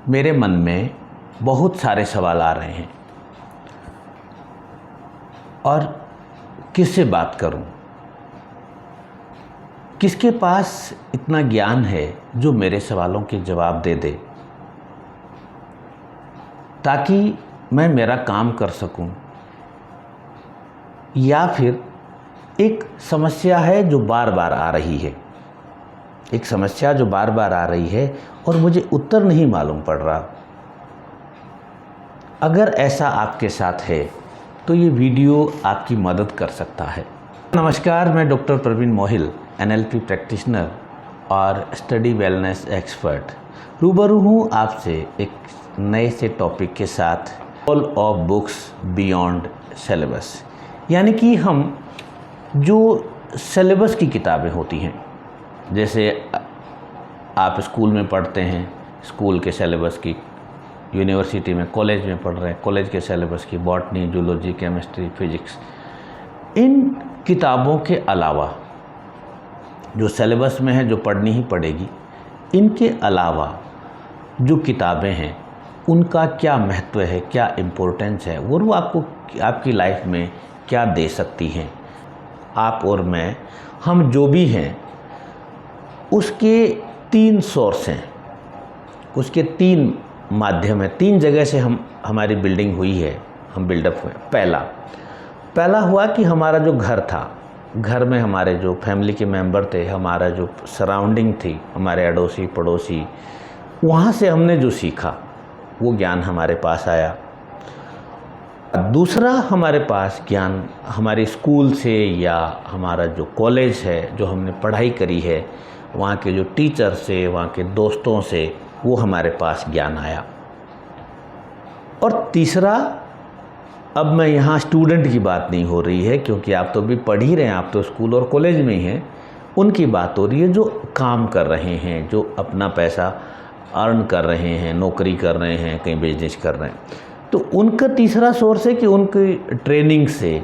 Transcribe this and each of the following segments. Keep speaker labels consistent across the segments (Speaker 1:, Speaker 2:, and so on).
Speaker 1: मेरे मन में बहुत सारे सवाल आ रहे हैं और किससे बात करूं? किसके पास इतना ज्ञान है जो मेरे सवालों के जवाब दे दे ताकि मैं मेरा काम कर सकूं? या फिर एक समस्या है जो बार बार आ रही है, एक समस्या जो बार बार आ रही है और मुझे उत्तर नहीं मालूम पड़ रहा। अगर ऐसा आपके साथ है तो ये वीडियो आपकी मदद कर सकता है। नमस्कार, मैं doctor Praveen Mohil, NLP practitioner और स्टडी वेलनेस एक्सपर्ट, रूबरू हूँ आपसे एक नए से टॉपिक के साथ, all of books beyond syllabus. यानी कि हम जो सिलेबस की किताबें होती हैं, जैसे आप स्कूल में पढ़ते हैं, स्कूल के सिलेबस की, यूनिवर्सिटी में, कॉलेज में पढ़ रहे हैं, कॉलेज के सिलेबस की, बॉटनी, जूलॉजी, केमिस्ट्री, फिजिक्स, इन किताबों के अलावा जो सिलेबस में है, जो पढ़नी ही पड़ेगी, इनके अलावा जो किताबें हैं उनका क्या महत्व है, क्या इम्पोर्टेंस है, वो आपको आपकी लाइफ में क्या दे सकती हैं। आप और मैं, हम जो भी हैं, उसके 3 सोर्स हैं, उसके 3 माध्यम है, 3 जगह से हमारी बिल्डिंग हुई है, हम बिल्डअप हुए। पहला हुआ कि हमारा जो घर था, घर में हमारे जो फैमिली के मेंबर थे, हमारा जो सराउंडिंग थी, हमारे अड़ोसी पड़ोसी, वहाँ से हमने जो सीखा वो ज्ञान हमारे पास आया। दूसरा हमारे पास ज्ञान हमारे स्कूल से या हमारा जो कॉलेज है, जो हमने पढ़ाई करी है, वहाँ के जो टीचर से, वहाँ के दोस्तों से, वो हमारे पास ज्ञान आया। और तीसरा, अब मैं यहाँ स्टूडेंट की बात नहीं हो रही है, क्योंकि आप तो भी पढ़ ही रहे हैं, आप तो स्कूल और कॉलेज में ही हैं, उनकी बात हो रही है जो काम कर रहे हैं, जो अपना पैसा अर्न कर रहे हैं, नौकरी कर रहे हैं, कहीं बिजनेस कर रहे हैं। तो उनका तीसरा सोर्स है कि उनकी ट्रेनिंग से,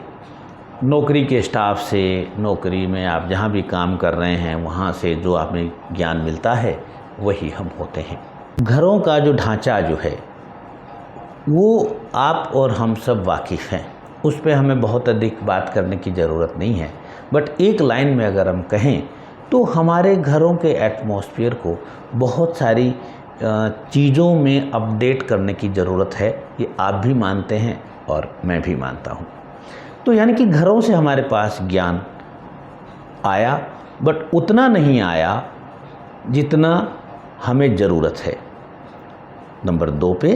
Speaker 1: नौकरी के स्टाफ से, नौकरी में आप जहाँ भी काम कर रहे हैं वहाँ से जो हमें ज्ञान मिलता है वही हम होते हैं। घरों का जो ढांचा जो है वो आप और हम सब वाकिफ़ हैं, उस पर हमें बहुत अधिक बात करने की ज़रूरत नहीं है। बट एक लाइन में अगर हम कहें तो हमारे घरों के एटमॉस्फेयर को बहुत सारी चीज़ों में अपडेट करने की ज़रूरत है। ये आप भी मानते हैं और मैं भी मानता हूँ। तो यानी कि घरों से हमारे पास ज्ञान आया, बट उतना नहीं आया जितना हमें ज़रूरत है। नंबर 2 पे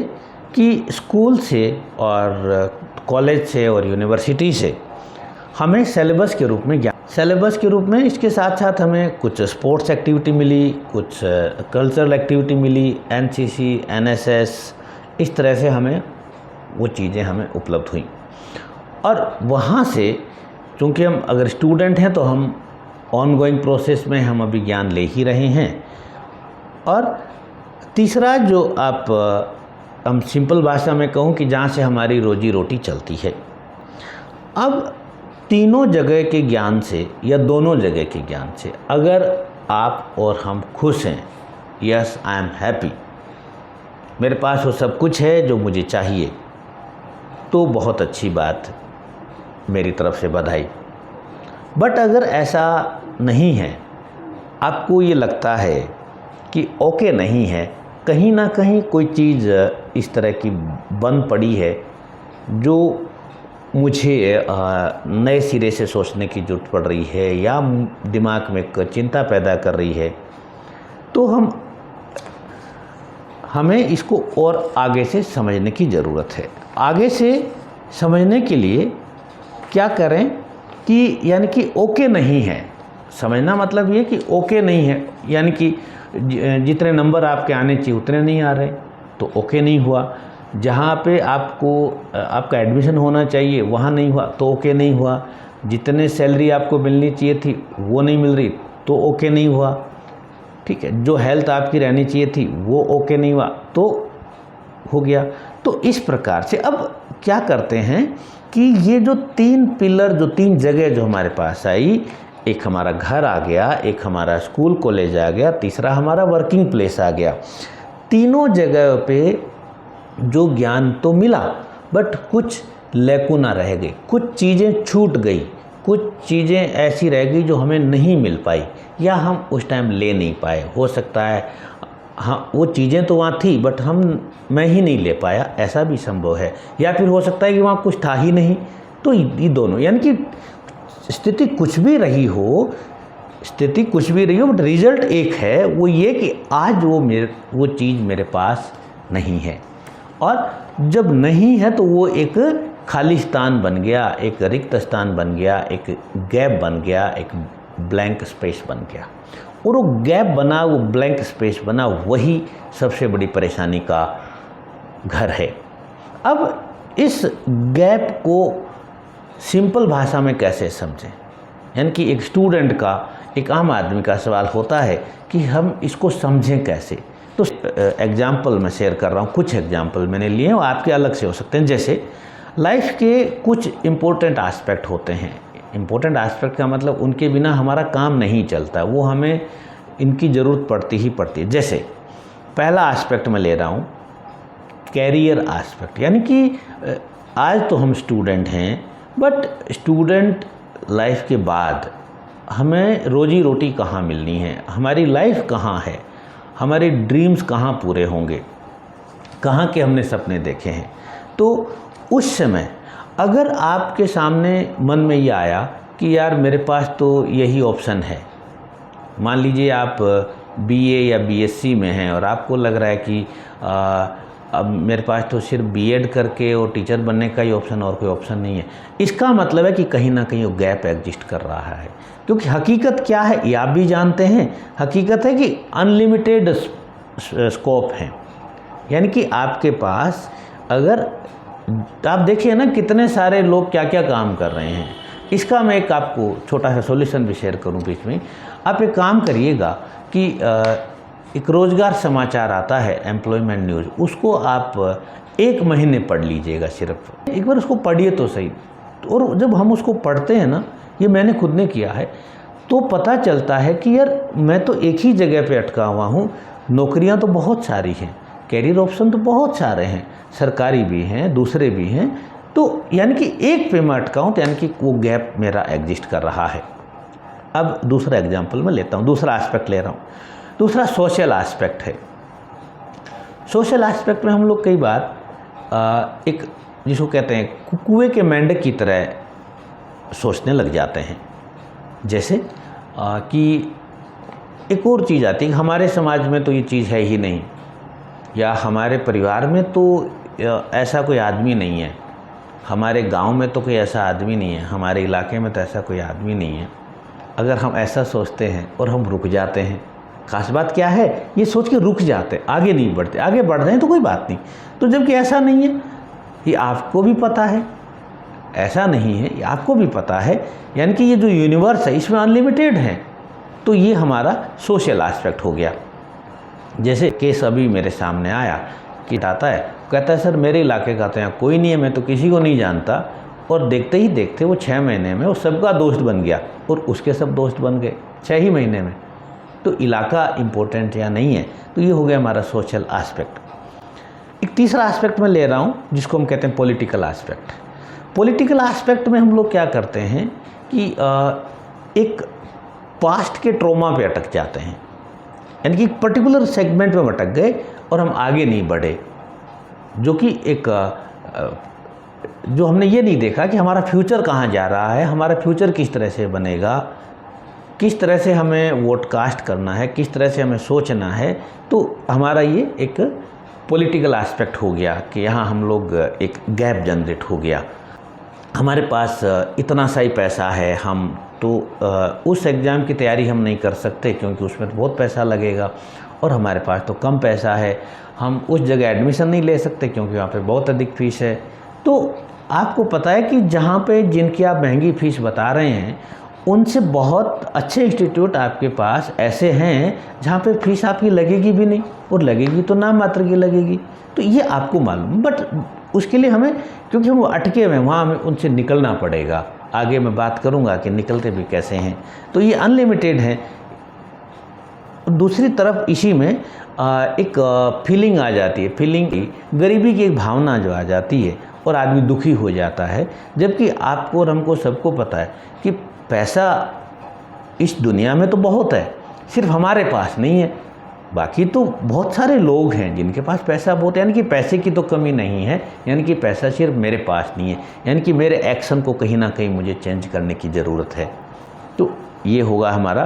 Speaker 1: कि स्कूल से और कॉलेज से और यूनिवर्सिटी से हमें सिलेबस के रूप में ज्ञान, सिलेबस के रूप में, इसके साथ साथ हमें कुछ स्पोर्ट्स एक्टिविटी मिली, कुछ कल्चरल एक्टिविटी मिली, NCC, NSS, इस तरह से हमें वो चीज़ें हमें उपलब्ध हुई। और वहाँ से चूँकि हम अगर स्टूडेंट हैं तो हम ऑनगोइंग प्रोसेस में हम अभी ज्ञान ले ही रहे हैं। और तीसरा जो हम सिंपल भाषा में कहूँ कि जहाँ से हमारी रोजी रोटी चलती है। अब तीनों जगह के ज्ञान से या दोनों जगह के ज्ञान से अगर आप और हम खुश हैं, यस आई एम हैप्पी, मेरे पास वो सब कुछ है जो मुझे चाहिए, तो बहुत अच्छी बात, मेरी तरफ से बधाई। बट अगर ऐसा नहीं है, आपको ये लगता है कि ओके नहीं है, कहीं ना कहीं कोई चीज़ इस तरह की बंद पड़ी है जो मुझे नए सिरे से सोचने की ज़रूरत पड़ रही है या दिमाग में एक चिंता पैदा कर रही है, तो हमें इसको और आगे से समझने की ज़रूरत है। आगे से समझने के लिए क्या करें कि यानी कि ओके नहीं है, समझना मतलब ये कि ओके नहीं है, यानी कि जितने नंबर आपके आने चाहिए उतने नहीं आ रहे तो ओके नहीं हुआ। जहाँ पे आपका एडमिशन होना चाहिए वहाँ नहीं हुआ तो ओके नहीं हुआ। जितने सैलरी आपको मिलनी चाहिए थी वो नहीं मिल रही तो ओके नहीं हुआ। ठीक है, जो हेल्थ आपकी रहनी चाहिए थी वो ओके नहीं हुआ तो हो गया। तो इस प्रकार से अब क्या करते हैं कि ये जो 3 पिलर, जो 3 जगह जो हमारे पास आई, एक हमारा घर आ गया, एक हमारा स्कूल कॉलेज आ गया, तीसरा हमारा वर्किंग प्लेस आ गया। तीनों जगह पे जो ज्ञान तो मिला, बट कुछ लैकुना रह गई, कुछ चीज़ें छूट गई, कुछ चीज़ें ऐसी रह गई जो हमें नहीं मिल पाई या हम उस टाइम ले नहीं पाए। हो सकता है हाँ वो चीज़ें तो वहाँ थी बट मैं ही नहीं ले पाया, ऐसा भी संभव है। या फिर हो सकता है कि वहाँ कुछ था ही नहीं। तो ये दोनों, यानी कि स्थिति कुछ भी रही हो बट रिजल्ट एक है, वो ये कि आज वो चीज़ मेरे पास नहीं है। और जब नहीं है तो वो एक खाली स्थान बन गया, एक रिक्त स्थान बन गया, एक गैप बन गया, एक ब्लैंक स्पेस बन गया। और वो गैप बना, वो ब्लैंक स्पेस बना, वही सबसे बड़ी परेशानी का घर है। अब इस गैप को सिंपल भाषा में कैसे समझें, यानी कि एक स्टूडेंट का, एक आम आदमी का सवाल होता है कि हम इसको समझें कैसे। तो एग्जाम्पल मैं शेयर कर रहा हूँ, कुछ एग्जाम्पल मैंने लिए हैं, आपके अलग से हो सकते हैं। जैसे लाइफ के कुछ इम्पोर्टेंट एस्पेक्ट होते हैं। इम्पोर्टेंट एस्पेक्ट का मतलब उनके बिना हमारा काम नहीं चलता, वो हमें इनकी ज़रूरत पड़ती ही पड़ती है। जैसे पहला एस्पेक्ट मैं ले रहा हूँ, कैरियर एस्पेक्ट, यानी कि आज तो हम स्टूडेंट हैं, बट स्टूडेंट लाइफ के बाद हमें रोजी रोटी कहाँ मिलनी है, हमारी लाइफ कहाँ है, हमारे ड्रीम्स कहाँ पूरे होंगे, कहाँ के हमने सपने देखे हैं। तो उस समय अगर आपके सामने मन में ये आया कि यार मेरे पास तो यही ऑप्शन है, मान लीजिए आप बीए या बीएससी में हैं और आपको लग रहा है कि अब मेरे पास तो सिर्फ बीएड करके और टीचर बनने का ही ऑप्शन, और कोई ऑप्शन नहीं है। इसका मतलब है कि कहीं ना कहीं वो गैप एग्जिस्ट कर रहा है। क्योंकि हकीकत क्या है ये आप भी जानते हैं, हकीकत है कि अनलिमिटेड स्कोप है। यानी कि आपके पास अगर आप देखिए ना कितने सारे लोग क्या क्या काम कर रहे हैं। इसका मैं एक आपको छोटा सा सॉल्यूशन भी शेयर करूं बीच में। आप एक काम करिएगा कि एक रोज़गार समाचार आता है, एम्प्लॉयमेंट न्यूज़, उसको आप 1 महीने पढ़ लीजिएगा, सिर्फ एक बार उसको पढ़िए तो सही। और जब हम उसको पढ़ते हैं ना, ये मैंने खुद ने किया है, तो पता चलता है कि यार मैं तो एक ही जगह पे अटका हुआ हूँ। नौकरियाँ तो बहुत सारी हैं, कैरियर ऑप्शन तो बहुत सारे हैं, सरकारी भी हैं, दूसरे भी हैं। तो यानी कि एक पे मैं अटका हूँ, तो यानी कि वो गैप मेरा एग्जिस्ट कर रहा है। अब दूसरा एग्जाम्पल मैं लेता हूँ, दूसरा एस्पेक्ट ले रहा हूँ। दूसरा सोशल एस्पेक्ट है। सोशल एस्पेक्ट में हम लोग कई बार एक जिसको कहते हैं कुएं के मेंढक की तरह सोचने लग जाते हैं। जैसे कि एक और चीज़ आती है, हमारे समाज में तो ये चीज़ है ही नहीं, या हमारे परिवार में तो ऐसा कोई आदमी नहीं है, हमारे गांव में तो कोई ऐसा आदमी नहीं है, हमारे इलाके में तो ऐसा कोई आदमी नहीं है। अगर हम ऐसा सोचते हैं और हम रुक जाते हैं, खास बात क्या है, ये सोच के रुक जाते, आगे नहीं बढ़ते। आगे बढ़ रहे हैं तो कोई बात नहीं, तो जबकि ऐसा नहीं है, ये आपको भी पता है, ऐसा नहीं है, ये आपको भी पता है। यानी कि ये जो यूनिवर्स है इसमें अनलिमिटेड है। तो ये हमारा सोशल एस्पेक्ट हो गया। जैसे केस अभी मेरे सामने आया कि आता है, कहता है सर मेरे इलाके का तो यहाँ कोई नहीं है, मैं तो किसी को नहीं जानता। और देखते ही देखते वो 6 महीने में वो सबका दोस्त बन गया, और उसके सब दोस्त बन गए 6 ही महीने में। तो इलाका इम्पोर्टेंट या नहीं है, तो ये हो गया हमारा सोशल एस्पेक्ट। एक तीसरा एस्पेक्ट मैं ले रहा हूँ जिसको हम कहते हैं पॉलिटिकल एस्पेक्ट। पॉलिटिकल एस्पेक्ट में हम लोग क्या करते हैं कि एक पास्ट के ट्रॉमा पे अटक जाते हैं, यानी कि एक पर्टिकुलर सेगमेंट में अटक गए और हम आगे नहीं बढ़े। जो कि एक जो हमने ये नहीं देखा कि हमारा फ्यूचर कहाँ जा रहा है, हमारा फ्यूचर किस तरह से बनेगा, किस तरह से हमें वोट कास्ट करना है, किस तरह से हमें सोचना है। तो हमारा ये एक पॉलिटिकल एस्पेक्ट हो गया कि यहाँ हम लोग एक गैप जनरेट हो गया। हमारे पास इतना सा ही पैसा है, हम तो उस एग्ज़ाम की तैयारी हम नहीं कर सकते क्योंकि उसमें तो बहुत पैसा लगेगा, और हमारे पास तो कम पैसा है, हम उस जगह एडमिशन नहीं ले सकते क्योंकि वहाँ पे बहुत अधिक फ़ीस है। तो आपको पता है कि जहाँ पे जिनकी आप महंगी फ़ीस बता रहे हैं, उनसे बहुत अच्छे इंस्टीट्यूट आपके पास ऐसे हैं जहाँ पे फ़ीस आपकी लगेगी भी नहीं, और लगेगी तो नाम मात्र की लगेगी। तो ये आपको मालूम, बट उसके लिए हमें, क्योंकि हम अटके हुए हैं, वहाँ हमें उनसे निकलना पड़ेगा। आगे मैं बात करूँगा कि निकलते भी कैसे हैं। तो ये अनलिमिटेड है। दूसरी तरफ इसी में एक फीलिंग आ जाती है, गरीबी की एक भावना जो आ जाती है और आदमी दुखी हो जाता है। जबकि आपको और हमको सबको पता है कि पैसा इस दुनिया में तो बहुत है, सिर्फ हमारे पास नहीं है। बाकी तो बहुत सारे लोग हैं जिनके पास पैसा बहुत है, यानी कि पैसे की तो कमी नहीं है, यानी कि पैसा सिर्फ मेरे पास नहीं है, यानी कि मेरे एक्शन को कहीं ना कहीं मुझे चेंज करने की ज़रूरत है। तो ये होगा हमारा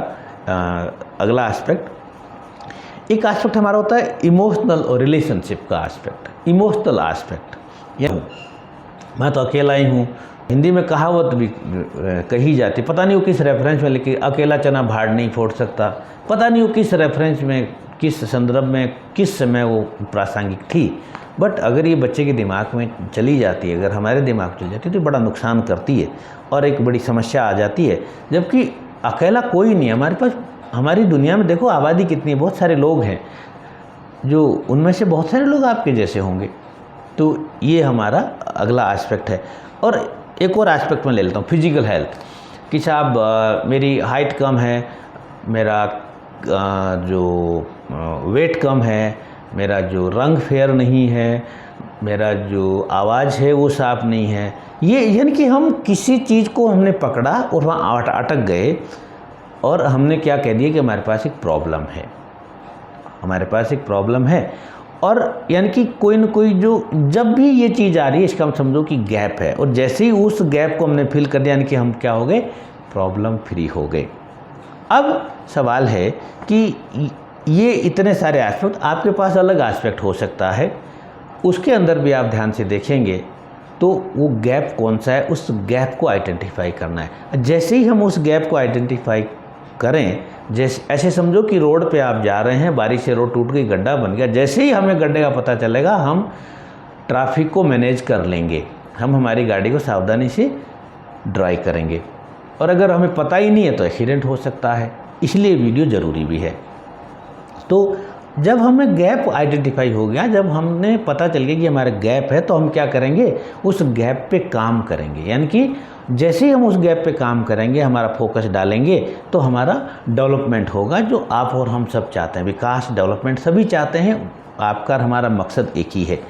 Speaker 1: अगला एस्पेक्ट। एक एस्पेक्ट हमारा होता है इमोशनल और रिलेशनशिप का एस्पेक्ट। इमोशनल एस्पेक्ट, यह मैं तो अकेला ही हूँ, हिंदी में कहावत भी कही जाती, पता नहीं वो किस रेफरेंस में, लेकिन अकेला चना भाड़ नहीं फोड़ सकता, पता नहीं वो किस रेफरेंस में, किस संदर्भ में, किस समय वो प्रासंगिक थी। बट अगर ये बच्चे के दिमाग में चली जाती है, अगर हमारे दिमाग में चली जाती है तो बड़ा नुकसान करती है और एक बड़ी समस्या आ जाती है। जबकि अकेला कोई नहीं है हमारे पास। हमारी दुनिया में देखो आबादी कितनी है, बहुत सारे लोग हैं, जो उनमें से बहुत सारे लोग आपके जैसे होंगे। तो ये हमारा अगला एस्पेक्ट है। और एक और एस्पेक्ट में ले लेता हूँ, फिजिकल हेल्थ, कि साहब मेरी हाइट कम है, मेरा जो वेट कम है, मेरा जो रंग फेयर नहीं है, मेरा जो आवाज़ है वो साफ नहीं है। ये यानी कि हम किसी चीज़ को हमने पकड़ा और वहाँ अटक गए और हमने क्या कह दिया कि हमारे पास एक प्रॉब्लम है, हमारे पास एक प्रॉब्लम है। और यानी कि कोई न कोई जो जब भी ये चीज़ आ रही है इसका हम समझो कि गैप है, और जैसे ही उस गैप को हमने फिल कर दिया यानी कि हम क्या हो गए, प्रॉब्लम फ्री हो गए। अब सवाल है कि ये इतने सारे एस्पेक्ट, आपके पास अलग एस्पेक्ट हो सकता है, उसके अंदर भी आप ध्यान से देखेंगे तो वो गैप कौन सा है, उस गैप को आइडेंटिफाई करना है। जैसे ही हम उस गैप को आइडेंटिफाई करें, जैसे ऐसे समझो कि रोड पे आप जा रहे हैं, बारिश से रोड टूट गई, गड्ढा बन गया, जैसे ही हमें गड्ढे का पता चलेगा हम ट्रैफिक को मैनेज कर लेंगे, हम हमारी गाड़ी को सावधानी से ड्राइव करेंगे। और अगर हमें पता ही नहीं है तो एक्सीडेंट हो सकता है, इसलिए वीडियो ज़रूरी भी है। तो जब हमें गैप आइडेंटिफाई हो गया, जब हमने पता चल गया कि हमारा गैप है, तो हम क्या करेंगे, उस गैप पे काम करेंगे। यानी कि जैसे ही हम उस गैप पे काम करेंगे, हमारा फोकस डालेंगे, तो हमारा डेवलपमेंट होगा, जो आप और हम सब चाहते हैं। विकास, डेवलपमेंट सभी चाहते हैं, आपका और हमारा मकसद एक ही है।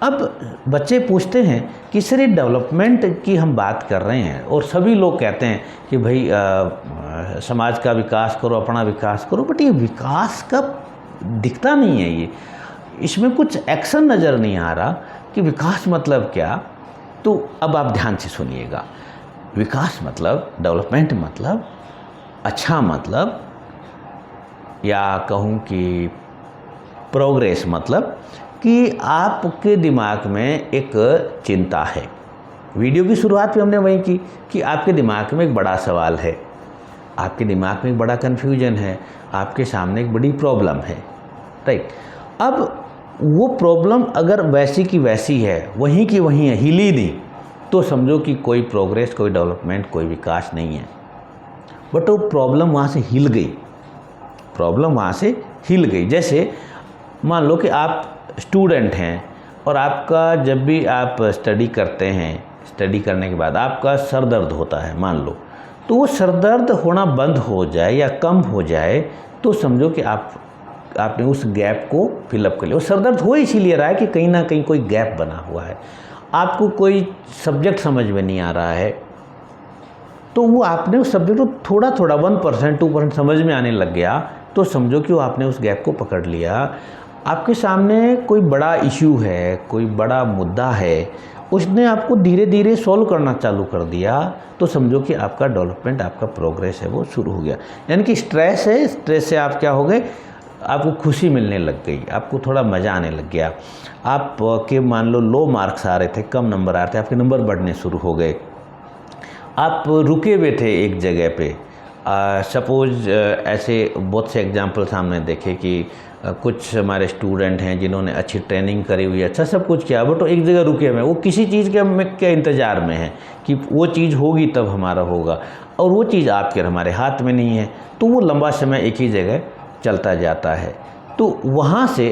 Speaker 1: अब बच्चे पूछते हैं कि सर ये डेवलपमेंट की हम बात कर रहे हैं और सभी लोग कहते हैं कि भाई समाज का विकास करो, अपना विकास करो, बट ये विकास का दिखता नहीं है, ये इसमें कुछ एक्शन नज़र नहीं आ रहा कि विकास मतलब क्या। तो अब आप ध्यान से सुनिएगा, विकास मतलब, डेवलपमेंट मतलब, अच्छा मतलब, या कहूँ कि प्रोग्रेस मतलब कि आपके दिमाग में एक चिंता है। वीडियो की शुरुआत भी हमने वही की कि आपके दिमाग में एक बड़ा सवाल है, आपके दिमाग में एक बड़ा कन्फ्यूजन है, आपके सामने एक बड़ी प्रॉब्लम है, राइट। अब वो प्रॉब्लम अगर वैसी की वैसी है, वहीं की वहीं है, हिली नहीं, तो समझो कि कोई प्रोग्रेस, कोई डेवलपमेंट, कोई विकास नहीं है। बट वो प्रॉब्लम वहाँ से हिल गई, प्रॉब्लम वहाँ से हिल गई। जैसे मान लो कि आप स्टूडेंट हैं और आपका जब भी आप स्टडी करते हैं, स्टडी करने के बाद आपका सर दर्द होता है मान लो, तो वो सर दर्द होना बंद हो जाए या कम हो जाए तो समझो कि आपने उस गैप को फिलअप कर लिया। वो सर दर्द हो इसीलिए रहा है कि कहीं ना कहीं कोई गैप बना हुआ है, आपको कोई सब्जेक्ट समझ में नहीं आ रहा है, तो वो आपने उस सब्जेक्ट को थोड़ा थोड़ा 1% 2% समझ में आने लग गया, तो समझो कि वो आपने उस गैप को पकड़ लिया। आपके सामने कोई बड़ा इश्यू है, कोई बड़ा मुद्दा है, उसने आपको धीरे धीरे सॉल्व करना चालू कर दिया, तो समझो कि आपका डेवलपमेंट, आपका प्रोग्रेस है वो शुरू हो गया। यानी कि स्ट्रेस है, स्ट्रेस से आप क्या हो गए, आपको खुशी मिलने लग गई, आपको थोड़ा मज़ा आने लग गया। आप के मान लो लो मार्क्स आ रहे थे, कम नंबर आ रहे थे, आपके नंबर बढ़ने शुरू हो गए। आप रुके हुए थे एक जगह पे, सपोज ऐसे बहुत से एग्जाम्पल सामने देखे कि कुछ हमारे स्टूडेंट हैं जिन्होंने अच्छी ट्रेनिंग करी हुई है, अच्छा सब कुछ किया, बट एक जगह रुके हुए, वो किसी चीज़ के इंतज़ार में है कि वो चीज़ होगी तब हमारा होगा, और वो चीज़ आपके हमारे हाथ में नहीं है, तो वो लंबा समय एक ही जगह चलता जाता है। तो वहाँ से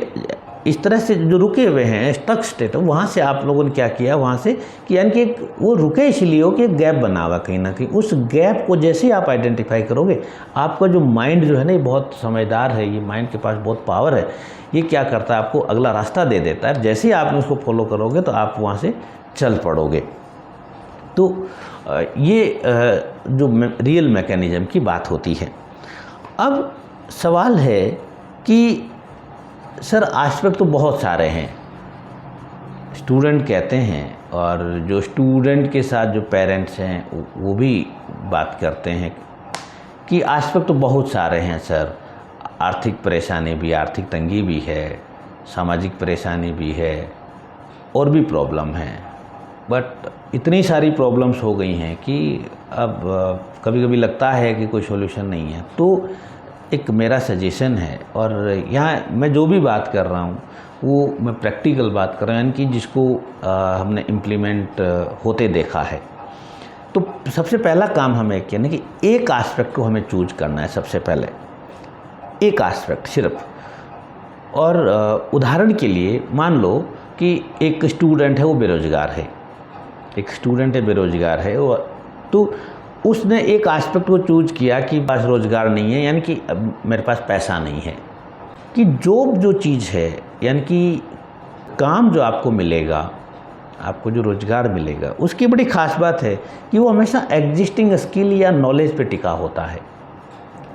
Speaker 1: इस तरह से जो रुके हुए हैं स्टक स्टेट, वहाँ से आप लोगों ने क्या किया, वहाँ से कि यानी कि वो रुके इसलिए हो कि एक गैप बना हुआ कहीं ना कहीं। उस गैप को जैसे ही आप आइडेंटिफाई करोगे, आपका जो माइंड जो है ना, ये बहुत समझदार है, ये माइंड के पास बहुत पावर है। ये क्या करता है, आपको अगला रास्ता दे देता है। जैसे ही आपने उसको फॉलो करोगे तो आप वहाँ से चल पड़ोगे। तो ये जो रियल मैकेनिज्म की बात होती है। अब सवाल है कि सर एस्पेक्ट तो बहुत सारे हैं, स्टूडेंट कहते हैं, और जो स्टूडेंट के साथ जो पेरेंट्स हैं वो भी बात करते हैं कि एस्पेक्ट तो बहुत सारे हैं सर। आर्थिक परेशानी भी, आर्थिक तंगी भी है, सामाजिक परेशानी भी है, और भी प्रॉब्लम हैं। बट इतनी सारी प्रॉब्लम्स हो गई हैं कि अब कभी कभी लगता है कि कोई सॉल्यूशन नहीं है। तो एक मेरा सजेशन है, और यहाँ मैं जो भी बात कर रहा हूँ वो मैं प्रैक्टिकल बात कर रहा हूँ, यानी कि जिसको हमने इम्प्लीमेंट होते देखा है। तो सबसे पहला काम हमें क्या है कि एक एस्पेक्ट को हमें चूज करना है। सबसे पहले एक एस्पेक्ट सिर्फ। और उदाहरण के लिए मान लो कि एक स्टूडेंट है, वो बेरोज़गार है, एक स्टूडेंट है बेरोज़गार है, तो उसने एक एस्पेक्ट को चूज किया कि पास रोज़गार नहीं है, यानी कि मेरे पास पैसा नहीं है। कि जॉब जो चीज़ है, यानी कि काम जो आपको मिलेगा, आपको जो रोज़गार मिलेगा, उसकी बड़ी ख़ास बात है कि वो हमेशा एग्जिस्टिंग स्किल या नॉलेज पे टिका होता है।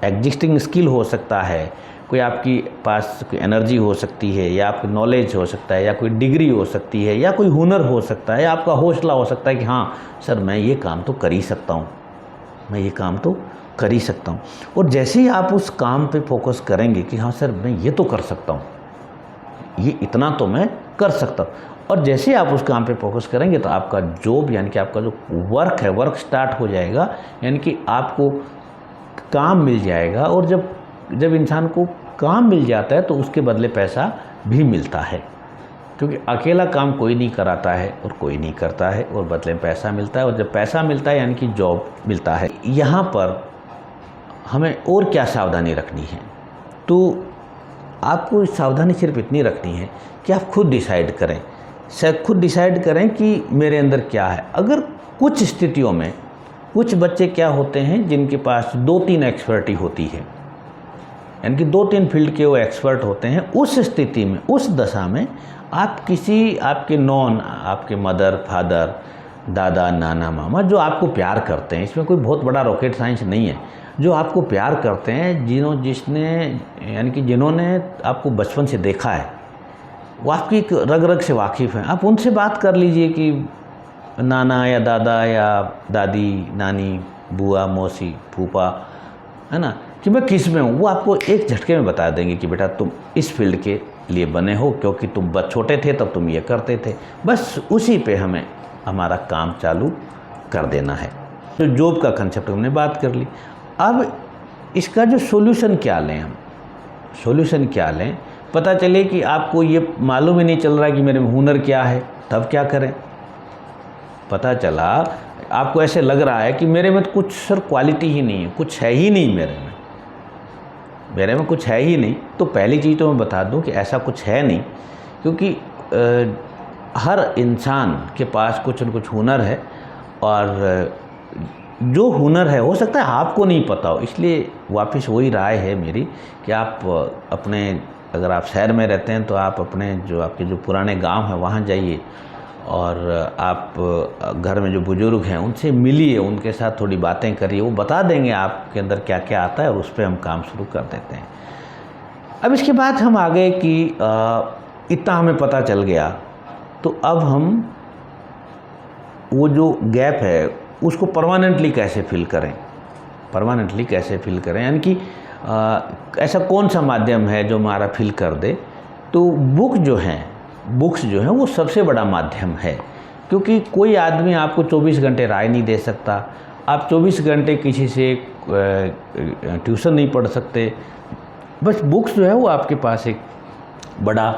Speaker 1: एग्जिस्टिंग स्किल हो सकता है, कोई आपकी पास कोई एनर्जी हो सकती है, या आपकी नॉलेज हो सकता है, या कोई डिग्री हो सकती है, या कोई हुनर हो सकता है, या आपका हौसला हो सकता है कि हाँ सर मैं ये काम तो कर ही सकता हूँ, मैं ये काम तो कर ही सकता हूँ। और जैसे ही आप उस काम पे फोकस करेंगे कि हाँ सर मैं ये तो कर सकता हूँ, ये इतना तो मैं कर सकता हूँ, और जैसे ही आप उस काम पे फोकस करेंगे तो आपका जॉब यानी कि आपका जो वर्क है, वर्क स्टार्ट हो जाएगा, यानी कि आपको काम मिल जाएगा। और जब इंसान को काम मिल जाता है तो उसके बदले पैसा भी मिलता है, क्योंकि अकेला काम कोई नहीं कराता है और कोई नहीं करता है, और बदले में पैसा मिलता है। और जब पैसा मिलता है यानी कि जॉब मिलता है। यहाँ पर हमें और क्या सावधानी रखनी है, तो आपको सावधानी सिर्फ इतनी रखनी है कि आप खुद डिसाइड करें कि मेरे अंदर क्या है। अगर कुछ स्थितियों में कुछ बच्चे क्या होते हैं जिनके पास 2-3 एक्सपर्टी होती है, यानी कि 2-3 फील्ड के वो एक्सपर्ट होते हैं, उस स्थिति में, उस दशा में आप किसी आपके आपके मदर फादर, दादा नाना मामा जो आपको प्यार करते हैं, इसमें कोई बहुत बड़ा रॉकेट साइंस नहीं है, जो आपको प्यार करते हैं, जिन्होंने आपको बचपन से देखा है, वो आपकी एक रग रग से वाकिफ़ हैं, आप उनसे बात कर लीजिए कि नाना या दादा या दादी, नानी, बुआ, मौसी, फूफा, है ना, कि मैं किस में हूँ। वो आपको एक झटके में बता देंगे कि बेटा तुम इस फील्ड के लिए बने हो, क्योंकि तुम छोटे थे तब तुम ये करते थे। बस उसी पे हमें हमारा काम चालू कर देना है। तो जॉब का कंसेप्ट हमने बात कर ली। अब इसका जो सॉल्यूशन क्या लें, पता चले कि आपको ये मालूम ही नहीं चल रहा है कि मेरे में हुनर क्या है, तब क्या करें। पता चला आपको ऐसे लग रहा है कि मेरे में तो कुछ सर क्वालिटी ही नहीं है, कुछ है ही नहीं मेरे में कुछ है ही नहीं। तो पहली चीज़ तो मैं बता दूं कि ऐसा कुछ है नहीं, क्योंकि हर इंसान के पास कुछ न कुछ हुनर है, और जो हुनर है हो सकता है आपको नहीं पता हो। इसलिए वापस वही राय है मेरी कि आप अपने, अगर आप शहर में रहते हैं तो आप अपने आपके जो पुराने गांव हैं वहाँ जाइए, और आप घर में जो बुज़ुर्ग हैं उनसे मिलिए, उनके साथ थोड़ी बातें करिए, वो बता देंगे आपके अंदर क्या क्या आता है, और उस पर हम काम शुरू कर देते हैं। अब इसके बाद हम आ गए कि इतना हमें पता चल गया, तो अब हम वो जो गैप है उसको परमानेंटली कैसे फिल करें, यानी कि ऐसा कौन सा माध्यम है जो हमारा फिल कर दे। तो बुक्स जो हैं वो सबसे बड़ा माध्यम है, क्योंकि कोई आदमी आपको 24 घंटे राय नहीं दे सकता, आप 24 घंटे किसी से ट्यूशन नहीं पढ़ सकते। बस बुक्स जो है वो आपके पास एक बड़ा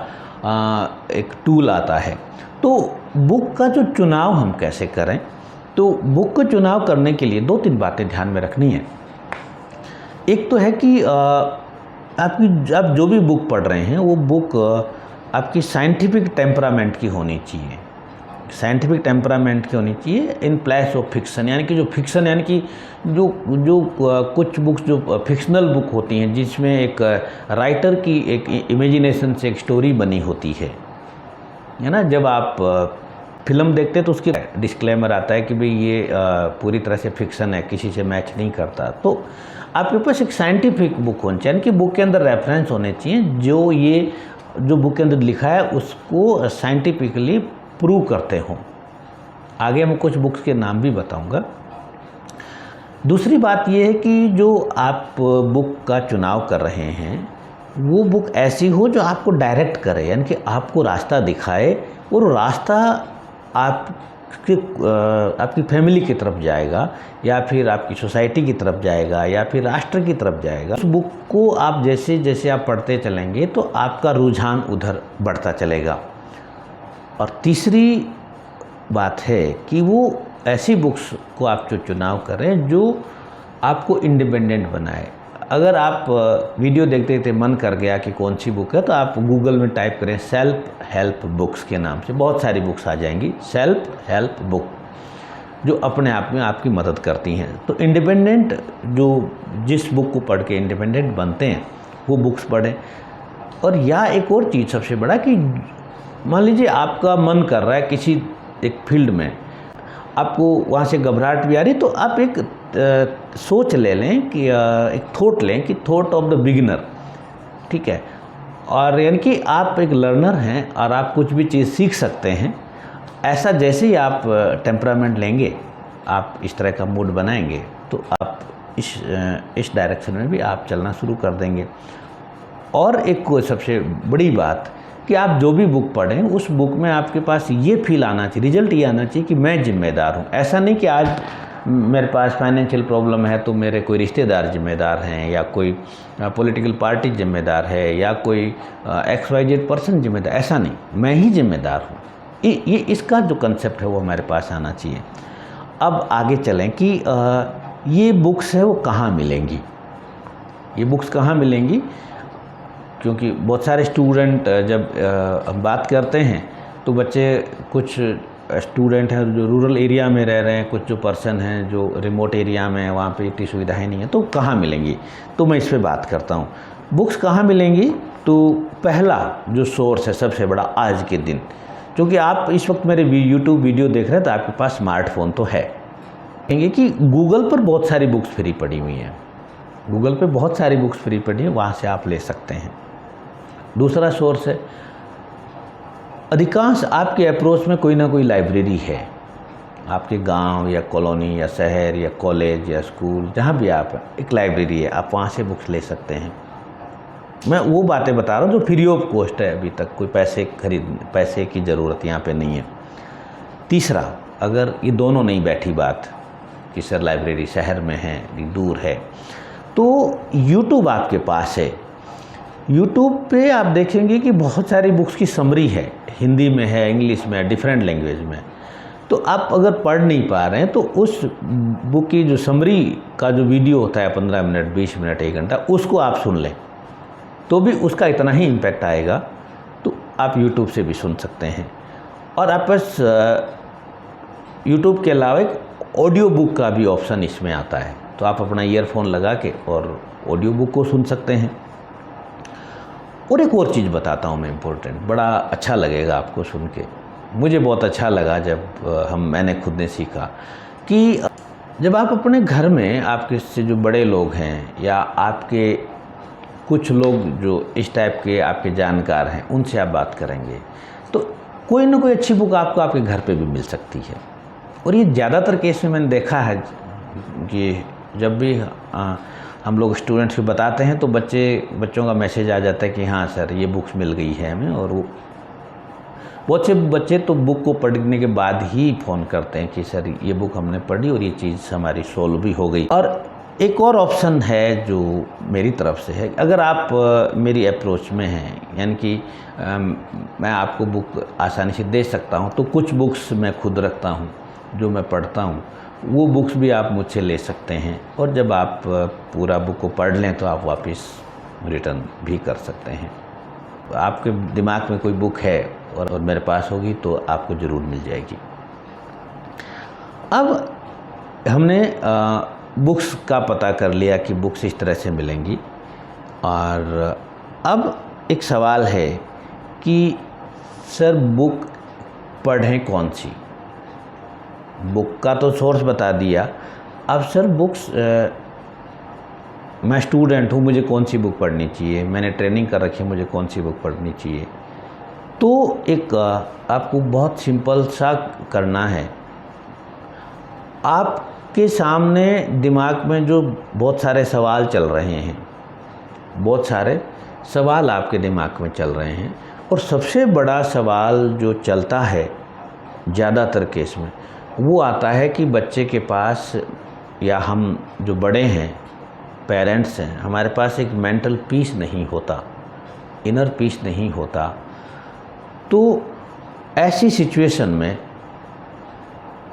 Speaker 1: एक टूल आता है। तो बुक का जो चुनाव हम कैसे करें, तो बुक का चुनाव करने के लिए 2-3 बातें ध्यान में रखनी है। एक तो है कि आप जो भी बुक पढ़ रहे हैं वो बुक आपकी साइंटिफिक टेम्परामेंट की होनी चाहिए, साइंटिफिक टेम्परामेंट की होनी चाहिए इन प्लेस ऑफ फिक्शन, यानी कि जो फिक्शन यानी कि जो कुछ बुक्स जो फिक्शनल बुक होती हैं जिसमें एक राइटर की एक इमेजिनेशन से एक स्टोरी बनी होती है ना। जब आप फिल्म देखते हैं तो उसकी डिस्क्लेमर आता है कि भाई ये पूरी तरह से फिक्शन है, किसी से मैच नहीं करता। तो आपके पास एक साइंटिफिक बुक होनी चाहिए, यानी कि बुक के अंदर रेफरेंस होने चाहिए जो बुक के अंदर लिखा है उसको साइंटिफिकली प्रूव करते हों। आगे मैं कुछ बुक्स के नाम भी बताऊंगा। दूसरी बात यह है कि जो आप बुक का चुनाव कर रहे हैं वो बुक ऐसी हो जो आपको डायरेक्ट करे, यानी कि आपको रास्ता दिखाए और रास्ता आपकी फैमिली की तरफ जाएगा या फिर आपकी सोसाइटी की तरफ जाएगा या फिर राष्ट्र की तरफ जाएगा। उस बुक को आप जैसे जैसे आप पढ़ते चलेंगे तो आपका रुझान उधर बढ़ता चलेगा। और तीसरी बात है कि वो ऐसी बुक्स को आप जो चुनाव करें जो आपको इंडिपेंडेंट बनाए। अगर आप वीडियो देखते देखते मन कर गया कि कौन सी बुक है तो आप गूगल में टाइप करें सेल्फ हेल्प बुक्स के नाम से, बहुत सारी बुक्स आ जाएंगी सेल्फ हेल्प बुक जो अपने आप में आपकी मदद करती हैं। तो इंडिपेंडेंट जिस बुक को पढ़ के इंडिपेंडेंट बनते हैं वो बुक्स पढ़ें। और या एक और चीज़ सबसे बड़ा कि मान लीजिए आपका मन कर रहा है किसी एक फील्ड में, आपको वहाँ से घबराहट भी आ रही, तो आप एक सोच ले लें कि एक थॉट लें कि थॉट ऑफ द बिगिनर, ठीक है। और यानी कि आप एक लर्नर हैं और आप कुछ भी चीज़ सीख सकते हैं। ऐसा जैसे ही आप टेम्परामेंट लेंगे, आप इस तरह का मूड बनाएंगे तो आप इस डायरेक्शन में भी आप चलना शुरू कर देंगे। और एक सबसे बड़ी बात कि आप जो भी बुक पढ़ें उस बुक में आपके पास ये फील आना चाहिए, रिजल्ट ये आना चाहिए कि मैं जिम्मेदार हूँ। ऐसा नहीं कि आज मेरे पास फाइनेंशियल प्रॉब्लम है तो मेरे कोई रिश्तेदार जिम्मेदार हैं या कोई पॉलिटिकल पार्टी जिम्मेदार है या कोई XYZ पर्सन जिम्मेदार, ऐसा नहीं, मैं ही जिम्मेदार हूँ। ये इसका जो कंसेप्ट है वो हमारे पास आना चाहिए। अब आगे चलें कि ये बुक्स है वो कहाँ मिलेंगी, ये बुक्स कहाँ मिलेंगी, क्योंकि बहुत सारे स्टूडेंट जब हम बात करते हैं तो बच्चे, कुछ स्टूडेंट हैं जो रूरल एरिया में रह रहे हैं, कुछ जो पर्सन हैं जो रिमोट एरिया में हैं, वहाँ पे इतनी सुविधाएं नहीं है, तो कहाँ मिलेंगी, तो मैं इस पे बात करता हूँ। बुक्स कहाँ मिलेंगी, तो पहला जो सोर्स है सबसे बड़ा आज के दिन, क्योंकि आप इस वक्त मेरे यूट्यूब वीडियो देख रहे हैं तो आपके पास स्मार्टफोन तो है, कहेंगे कि गूगल पर बहुत सारी बुक्स फ्री पड़ी हुई हैं, गूगल पे बहुत सारी बुक्स फ्री पड़ी हैं, वहाँ से आप ले सकते हैं। दूसरा सोर्स है, अधिकांश आपके अप्रोच में कोई ना कोई लाइब्रेरी है, आपके गांव या कॉलोनी या शहर या कॉलेज या स्कूल जहाँ भी आप, एक लाइब्रेरी है, आप वहाँ से बुक्स ले सकते हैं। मैं वो बातें बता रहा हूँ जो फ्री ऑफ कॉस्ट है, अभी तक कोई पैसे की ज़रूरत यहाँ पे नहीं है। तीसरा, अगर ये दोनों नहीं बैठी बात कि सर लाइब्रेरी शहर में है दूर है, तो यूट्यूब आपके पास है। यूट्यूब पे आप देखेंगे कि बहुत सारी बुक्स की समरी है, हिंदी में है, इंग्लिश में है, डिफरेंट लैंग्वेज में। तो आप अगर पढ़ नहीं पा रहे हैं तो उस बुक की जो समरी का जो वीडियो होता है 15 मिनट, 20 मिनट, 1 घंटा, उसको आप सुन लें तो भी उसका इतना ही इम्पैक्ट आएगा। तो आप यूट्यूब से भी सुन सकते हैं। और आप बस यूट्यूब के अलावा एक ऑडियो बुक का भी ऑप्शन इसमें आता है, तो आप अपना ईयरफोन लगा के और ऑडियो बुक को सुन सकते हैं। और एक और चीज़ बताता हूँ मैं इम्पोर्टेंट, बड़ा अच्छा लगेगा आपको सुन के, मुझे बहुत अच्छा लगा जब मैंने खुद ने सीखा कि जब आप अपने घर में आपके से जो बड़े लोग हैं या आपके कुछ लोग जो इस टाइप के आपके जानकार हैं उनसे आप बात करेंगे तो कोई ना कोई अच्छी बुक आपको आपके घर पे भी मिल सकती है। और ये ज़्यादातर केस में मैंने देखा है कि जब भी हम लोग स्टूडेंट्स को बताते हैं तो बच्चों का मैसेज आ जाता है कि हाँ सर ये बुक्स मिल गई है हमें। और वो बहुत से बच्चे तो बुक को पढ़ने के बाद ही फ़ोन करते हैं कि सर ये बुक हमने पढ़ी और ये चीज़ हमारी सॉल्व भी हो गई। और एक और ऑप्शन है जो मेरी तरफ से है, अगर आप मेरी अप्रोच में हैं, यानी कि मैं आपको बुक आसानी से दे सकता हूं, तो कुछ बुक्स मैं खुद रखता हूं जो मैं पढ़ता हूं, वो बुक्स भी आप मुझसे ले सकते हैं। और जब आप पूरा बुक को पढ़ लें तो आप वापस रिटर्न भी कर सकते हैं। आपके दिमाग में कोई बुक है और मेरे पास होगी तो आपको ज़रूर मिल जाएगी। अब हमने बुक्स का पता कर लिया कि बुक्स इस तरह से मिलेंगी, और अब एक सवाल है कि सर बुक पढ़ें कौन सी। बुक का तो सोर्स बता दिया, अब सर बुक्स मैं स्टूडेंट हूँ, मुझे कौन सी बुक पढ़नी चाहिए, मैंने ट्रेनिंग कर रखी है, मुझे कौन सी बुक पढ़नी चाहिए। तो एक आपको बहुत सिंपल सा करना है। आपके सामने दिमाग में जो बहुत सारे सवाल चल रहे हैं, बहुत सारे सवाल आपके दिमाग में चल रहे हैं, और सबसे बड़ा सवाल जो चलता है ज़्यादातर केस में वो आता है कि बच्चे के पास, या हम जो बड़े हैं, पेरेंट्स हैं, हमारे पास एक मेंटल पीस नहीं होता, इनर पीस नहीं होता। तो ऐसी सिचुएशन में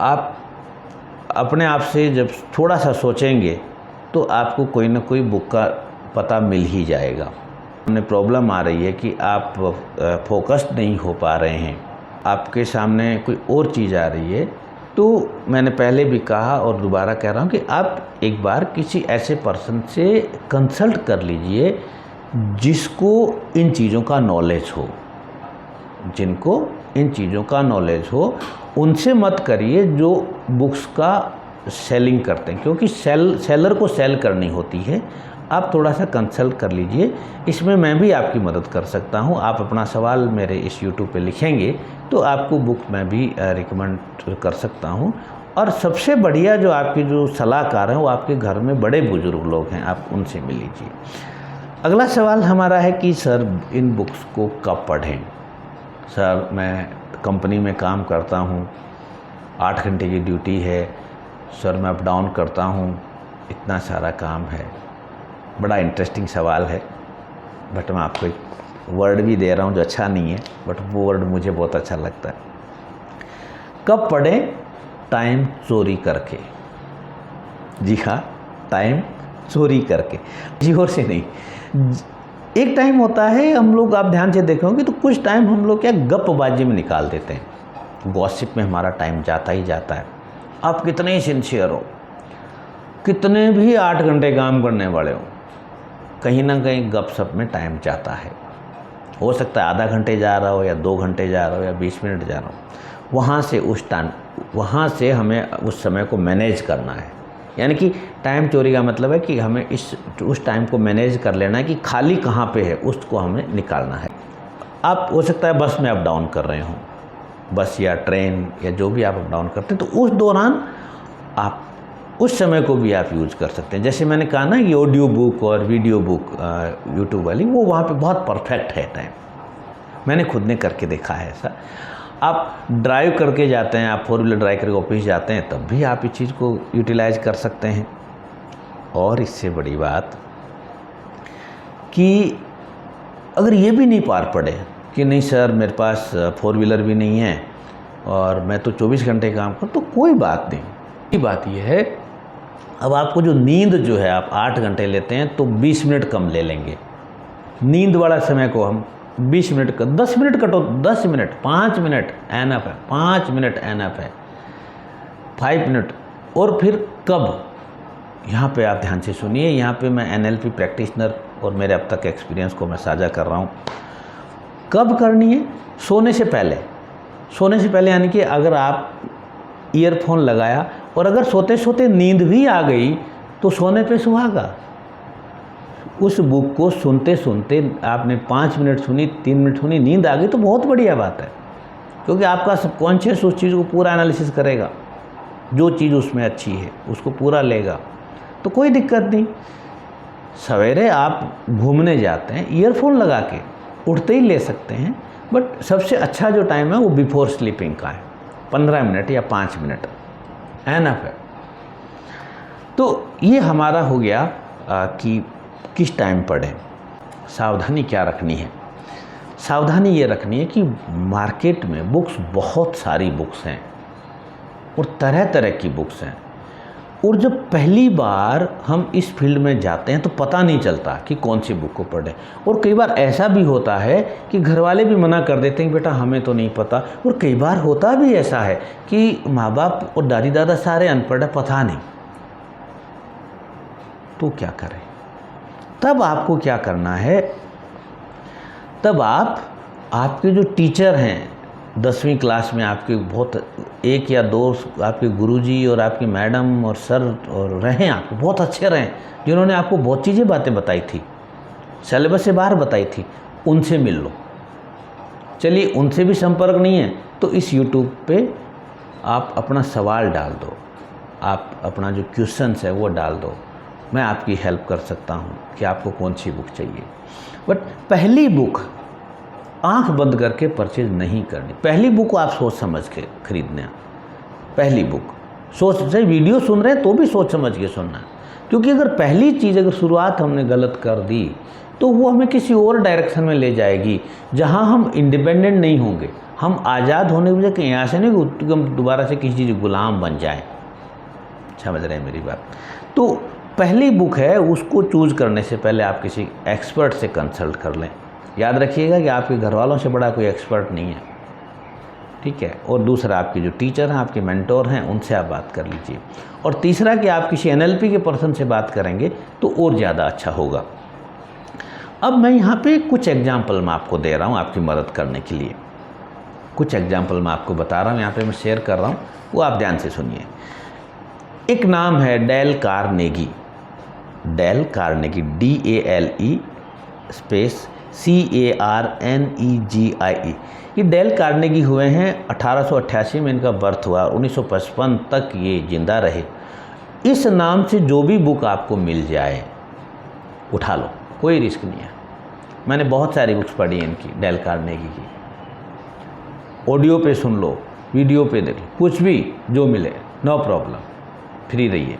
Speaker 1: आप अपने आप से जब थोड़ा सा सोचेंगे तो आपको कोई ना कोई बुक का पता मिल ही जाएगा। हमें प्रॉब्लम आ रही है कि आप फोकस्ड नहीं हो पा रहे हैं, आपके सामने कोई और चीज़ आ रही है, तो मैंने पहले भी कहा और दोबारा कह रहा हूँ कि आप एक बार किसी ऐसे पर्सन से कंसल्ट कर लीजिए जिसको इन चीज़ों का नॉलेज हो, जिनको इन चीज़ों का नॉलेज हो। उनसे मत करिए जो बुक्स का सेलिंग करते हैं, क्योंकि सेलर को सेल करनी होती है। आप थोड़ा सा कंसल्ट कर लीजिए, इसमें मैं भी आपकी मदद कर सकता हूँ। आप अपना सवाल मेरे इस YouTube पे लिखेंगे तो आपको बुक मैं भी रिकमेंड कर सकता हूँ। और सबसे बढ़िया जो आपकी जो सलाहकार हैं वो आपके घर में बड़े बुजुर्ग लोग हैं, आप उनसे मिल लीजिए। अगला सवाल हमारा है कि सर इन बुक्स को कब पढ़ें। सर मैं कंपनी में काम करता हूँ, 8 घंटे की ड्यूटी है, सर मैं अप डाउन करता हूँ, इतना सारा काम है। बड़ा इंटरेस्टिंग सवाल है, बट मैं आपको एक वर्ड भी दे रहा हूँ जो अच्छा नहीं है, बट वो वर्ड मुझे बहुत अच्छा लगता है। कब पढ़ें? टाइम चोरी करके। जी हाँ, टाइम चोरी करके, जी और से नहीं। एक टाइम होता है हम लोग, आप ध्यान से देखोगे तो कुछ टाइम हम लोग क्या गप्पबाजी में निकाल देते हैं, गॉसिप में हमारा टाइम जाता ही जाता है। आप कितने ही सिंसियर हो, कितने भी 8 घंटे काम करने वाले हो, कहीं ना कहीं गपशप में टाइम जाता है। हो सकता है आधा घंटे जा रहा हो, या 2 घंटे जा रहा हो, या 20 मिनट जा रहा हो। वहाँ से हमें उस समय को मैनेज करना है। यानी कि टाइम चोरी का मतलब है कि हमें उस टाइम को मैनेज कर लेना है कि खाली कहाँ पे है, उसको हमें निकालना है। आप हो सकता है बस में अप डाउन कर रहे हो, बस या ट्रेन या जो भी आप अप डाउन करते हैं, तो उस दौरान आप उस समय को भी आप यूज़ कर सकते हैं। जैसे मैंने कहा ना, ये ऑडियो बुक और वीडियो बुक यूट्यूब वाली, वो वहाँ पे बहुत परफेक्ट है टाइम। मैंने खुद ने करके देखा है ऐसा। आप ड्राइव करके जाते हैं, आप 4 व्हीलर ड्राइव करके ऑफिस जाते हैं, तब भी आप इस चीज़ को यूटिलाइज कर सकते हैं। और इससे बड़ी बात कि अगर ये भी नहीं पार पड़े कि नहीं सर मेरे पास 4 व्हीलर भी नहीं है और मैं तो 24 घंटे काम करूँ, तो कोई बात नहीं। ये बात ये है, अब आपको जो नींद जो है, आप 8 घंटे लेते हैं तो 20 मिनट कम ले लेंगे। नींद वाला समय को हम 20 मिनट का 10 मिनट कटो, 10 मिनट, 5 मिनट एनफ है, 5 मिनट एनफ है, 5 मिनट। और फिर कब, यहाँ पे आप ध्यान से सुनिए, यहाँ पे मैं NLP प्रैक्टिशनर और मेरे अब तक एक्सपीरियंस को मैं साझा कर रहा हूँ। कब करनी है? सोने से पहले। सोने से पहले यानी कि अगर आप ईयरफोन लगाया और अगर सोते सोते नींद भी आ गई तो सोने पे सुहागा। उस बुक को सुनते सुनते आपने 5 मिनट सुनी, 3 मिनट सुनी, नींद आ गई तो बहुत बढ़िया बात है, क्योंकि आपका सबकॉन्शियस उस चीज़ को पूरा एनालिसिस करेगा, जो चीज़ उसमें अच्छी है उसको पूरा लेगा, तो कोई दिक्कत नहीं। सवेरे आप घूमने जाते हैं, ईयरफोन लगा के उठते ही ले सकते हैं, बट सबसे अच्छा जो टाइम है वो बिफोर स्लीपिंग का है, 15 मिनट या 5 मिनट एनफ है। तो ये हमारा हो गया कि किस टाइम पढ़ें। सावधानी क्या रखनी है? सावधानी ये रखनी है कि मार्केट में बुक्स, बहुत सारी बुक्स हैं और तरह तरह की बुक्स हैं। और जब पहली बार हम इस फील्ड में जाते हैं तो पता नहीं चलता कि कौन सी बुक को पढ़ें। और कई बार ऐसा भी होता है कि घर वाले भी मना कर देते हैं कि बेटा हमें तो नहीं पता। और कई बार होता भी ऐसा है कि माँ बाप और दादी दादा सारे अनपढ़ हैं, पता नहीं, तो क्या करें? तब आपको क्या करना है, तब आपके जो टीचर हैं 10वीं क्लास में, आपके बहुत एक या दो आपके गुरुजी और आपकी मैडम और सर और रहे आपको बहुत अच्छे रहे, जिन्होंने आपको बहुत चीज़ें बातें बताई थी, सिलेबस से बाहर बताई थी, उनसे मिल लो। चलिए उनसे भी संपर्क नहीं है तो इस यूट्यूब पे आप अपना सवाल डाल दो, आप अपना जो क्वेश्चंस है वो डाल दो, मैं आपकी हेल्प कर सकता हूँ कि आपको कौन सी बुक चाहिए। बट पहली बुक आंख बंद करके परचेज नहीं करनी। पहली बुक आप सोच समझ के खरीदना। पहली बुक सोच से, वीडियो सुन रहे हैं तो भी सोच समझ के सुनना, क्योंकि अगर पहली चीज़ अगर शुरुआत हमने गलत कर दी तो वो हमें किसी और डायरेक्शन में ले जाएगी जहाँ हम इंडिपेंडेंट नहीं होंगे। हम आज़ाद होने की वजह कहीं यहाँ से नहीं कि हम दोबारा से किसी चीज़ गुलाम बन जाएँ। समझ रहे हैं मेरी बात? तो पहली बुक है उसको चूज़ करने से पहले आप किसी एक्सपर्ट से कंसल्ट कर लें। याद रखिएगा कि आपके घर वालों से बड़ा कोई एक्सपर्ट नहीं है, ठीक है। और दूसरा, आपके जो टीचर हैं, आपके मेंटोर हैं, उनसे आप बात कर लीजिए। और तीसरा कि आप किसी NLP के पर्सन से बात करेंगे तो और ज़्यादा अच्छा होगा। अब मैं यहाँ पे कुछ एग्जाम्पल मैं आपको दे रहा हूँ आपकी मदद करने के लिए। कुछ एग्जाम्पल मैं आपको बता रहा हूँ, यहाँ पे मैं शेयर कर रहा हूँ, वो आप ध्यान से सुनिए। एक नाम है Dale Carnegie. Dale Carnegie, DALE space CARNEGIE। ये डेल कार्नेगी हुए हैं 1888 में इनका बर्थ हुआ, 1955 तक ये जिंदा रहे। इस नाम से जो भी बुक आपको मिल जाए उठा लो, कोई रिस्क नहीं है। मैंने बहुत सारी बुक्स पढ़ी हैं इनकी, डेल कार्नेगी की। ऑडियो पे सुन लो, वीडियो पे देख लो, कुछ भी जो मिले, नो प्रॉब्लम, फ्री रहिए।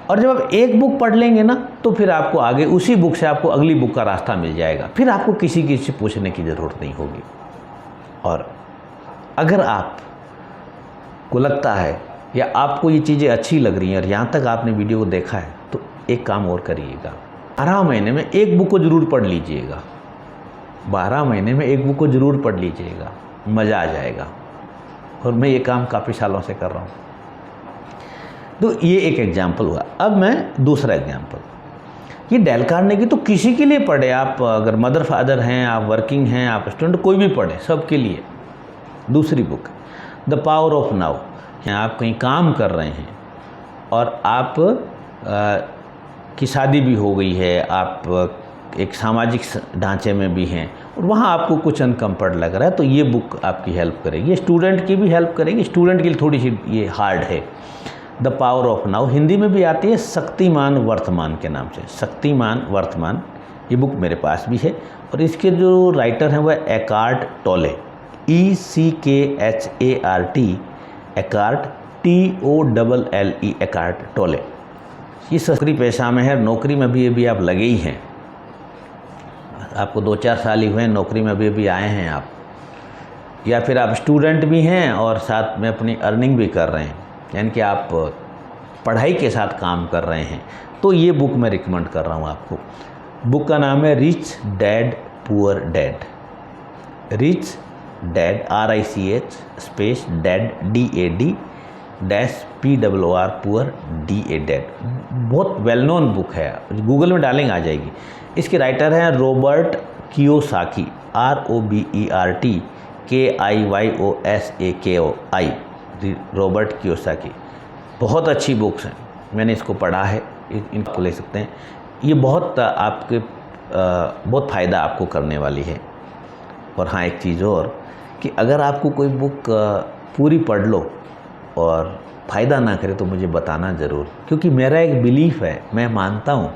Speaker 1: और जब आप एक बुक पढ़ लेंगे ना तो फिर आपको आगे उसी बुक से आपको अगली बुक का रास्ता मिल जाएगा, फिर आपको किसी से पूछने की ज़रूरत नहीं होगी। और अगर आपको लगता है या आपको ये चीज़ें अच्छी लग रही हैं और यहाँ तक आपने वीडियो को देखा है तो एक काम और करिएगा, 12 महीने में एक बुक को ज़रूर पढ़ लीजिएगा। 12 महीने में एक बुक को ज़रूर पढ़ लीजिएगा, मज़ा आ जाएगा। और मैं ये काम काफ़ी सालों से कर रहा हूँ। तो ये एक एग्जाम्पल हुआ। अब मैं दूसरा एग्जाम्पल, ये डेल कार्नेगी तो किसी के लिए पढ़े, आप अगर मदर फादर हैं, आप वर्किंग हैं, आप स्टूडेंट, कोई भी पढ़े, सबके लिए। दूसरी book the power of now. आप कहीं काम कर रहे हैं और आप की शादी भी हो गई है, आप एक सामाजिक ढांचे में भी हैं और वहाँ आपको कुछ अनकम्फर्ट लग रहा है, तो ये बुक आपकी हेल्प करेगी। स्टूडेंट की भी हेल्प करेगी, स्टूडेंट के लिए थोड़ी सी ये हार्ड है। The power of now, Hindi में भी आती है शक्तिमान वर्तमान के नाम से। शक्तिमान वर्तमान, ये बुक मेरे पास भी है और इसके जो राइटर हैं वह एकार्ट टोले, ECKHART, एकार्ट TOLLE, एकार्ट टोले। ये सरकारी पेशा में है, नौकरी में भी अभी आप लगे ही हैं, आपको 2-4 साल ही हुए नौकरी में अभी आए हैं आप, या फिर आप स्टूडेंट भी हैं और साथ में अपनी अर्निंग भी कर रहे हैं, यानी कि आप पढ़ाई के साथ काम कर रहे हैं, तो ये बुक मैं रिकमेंड कर रहा हूँ आपको। बुक का नाम है rich dad poor dad. Rich dad, RICH space dad DAD dash POOR poor DAD। बहुत वेल नोन बुक है, गूगल में डालेंगे आ जाएगी। इसके राइटर हैं Robert Kiyosaki, ROBERT KIYOSAKI, Robert Kiyosaki. बहुत अच्छी बुक्स हैं, मैंने इसको पढ़ा है, इनको ले सकते हैं। ये बहुत आपके बहुत फ़ायदा आपको करने वाली है। और हाँ, एक चीज़ और कि अगर आपको कोई बुक पूरी पढ़ लो और फ़ायदा ना करे तो मुझे बताना ज़रूर, क्योंकि मेरा एक बिलीफ है, मैं मानता हूँ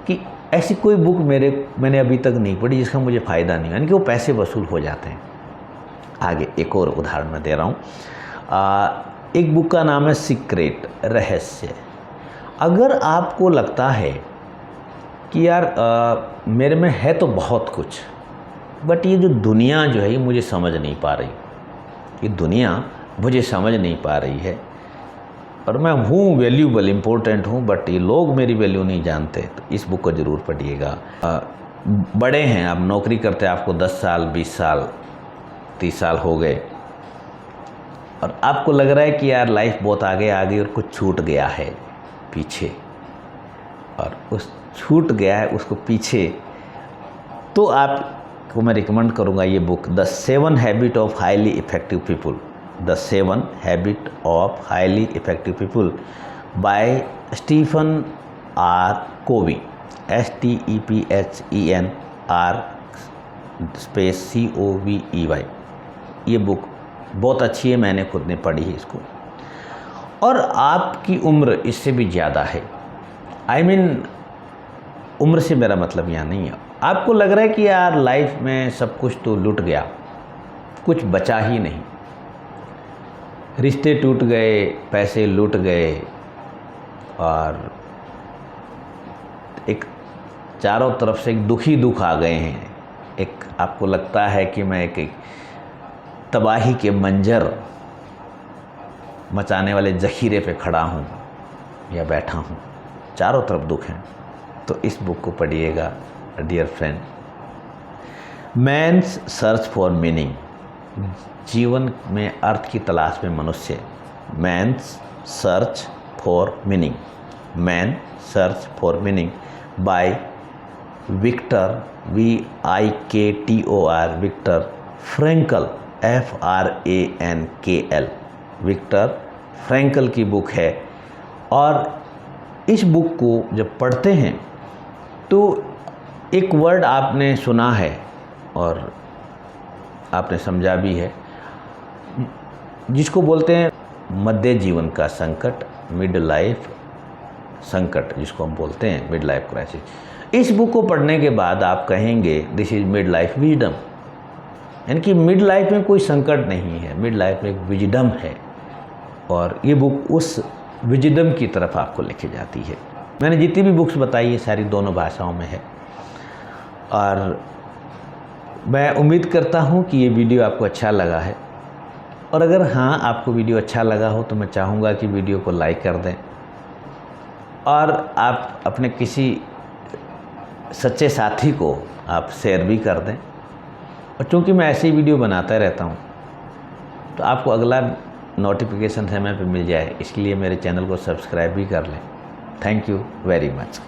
Speaker 1: कि ऐसी कोई बुक मैंने अभी तक नहीं पढ़ी जिसका मुझे फ़ायदा नहीं, यानी कि वो पैसे वसूल हो जाते हैं। आगे एक और उदाहरण मैं दे रहा हूँ। एक बुक का नाम है सीक्रेट, रहस्य। अगर आपको लगता है कि यार मेरे में है तो बहुत कुछ, बट ये जो दुनिया जो है ये मुझे समझ नहीं पा रही, ये दुनिया मुझे समझ नहीं पा रही है, और मैं हूँ वैल्यूबल, इम्पोर्टेंट हूँ, बट ये लोग मेरी वैल्यू नहीं जानते, तो इस बुक को ज़रूर पढ़िएगा। बड़े हैं, आप नौकरी करते, आपको 10 साल, 20 साल, 30 साल हो गए और आपको लग रहा है कि यार लाइफ बहुत आगे आ गई और कुछ छूट गया है पीछे, और उस छूट गया है उसको पीछे, तो आपको मैं रिकमेंड करूँगा ये book, the 7 habit of highly effective people, the 7 habit of highly effective people by Stephen R Covey, STEPHENR ये बुक बहुत अच्छी है, मैंने खुद ने पढ़ी है इसको। और आपकी उम्र इससे भी ज़्यादा है, उम्र से मेरा मतलब यहाँ नहीं है, आपको लग रहा है कि यार लाइफ में सब कुछ तो लुट गया, कुछ बचा ही नहीं, रिश्ते टूट गए, पैसे लूट गए, और एक चारों तरफ से एक दुखी दुख आ गए हैं, एक आपको लगता है कि मैं एक तबाही के मंजर मचाने वाले ज़ख़ीरे पे खड़ा हूँ या बैठा हूँ, चारों तरफ दुख हैं, तो इस बुक को पढ़िएगा dear friend. Man's search for meaning, जीवन में अर्थ की तलाश में मनुष्य, man's search for meaning, man search for meaning by Viktor VIKTOR Viktor Frankl FRANKL, Viktor Frankl की बुक है। और इस बुक को जब पढ़ते हैं तो एक वर्ड आपने सुना है और आपने समझा भी है, जिसको बोलते हैं मध्य जीवन का संकट, मिड लाइफ संकट, जिसको हम बोलते हैं मिड लाइफ क्राइसिस। इस बुक को पढ़ने के बाद आप कहेंगे this is mid life wisdom, यानी कि मिड लाइफ में कोई संकट नहीं है, मिड लाइफ में एक विजडम है, और ये बुक उस विजडम की तरफ आपको लेके जाती है। मैंने जितनी भी बुक्स बताई है सारी दोनों भाषाओं में है, और मैं उम्मीद करता हूँ कि ये वीडियो आपको अच्छा लगा है, और अगर हाँ आपको वीडियो अच्छा लगा हो तो मैं चाहूँगा कि वीडियो को लाइक कर दें और आप अपने किसी सच्चे साथी को आप शेयर भी कर दें। और चूँकि मैं ऐसे ही वीडियो बनाता रहता हूँ तो आपको अगला नोटिफिकेशन समय पे मिल जाए, इसके लिए मेरे चैनल को सब्सक्राइब भी कर लें। Thank you very much.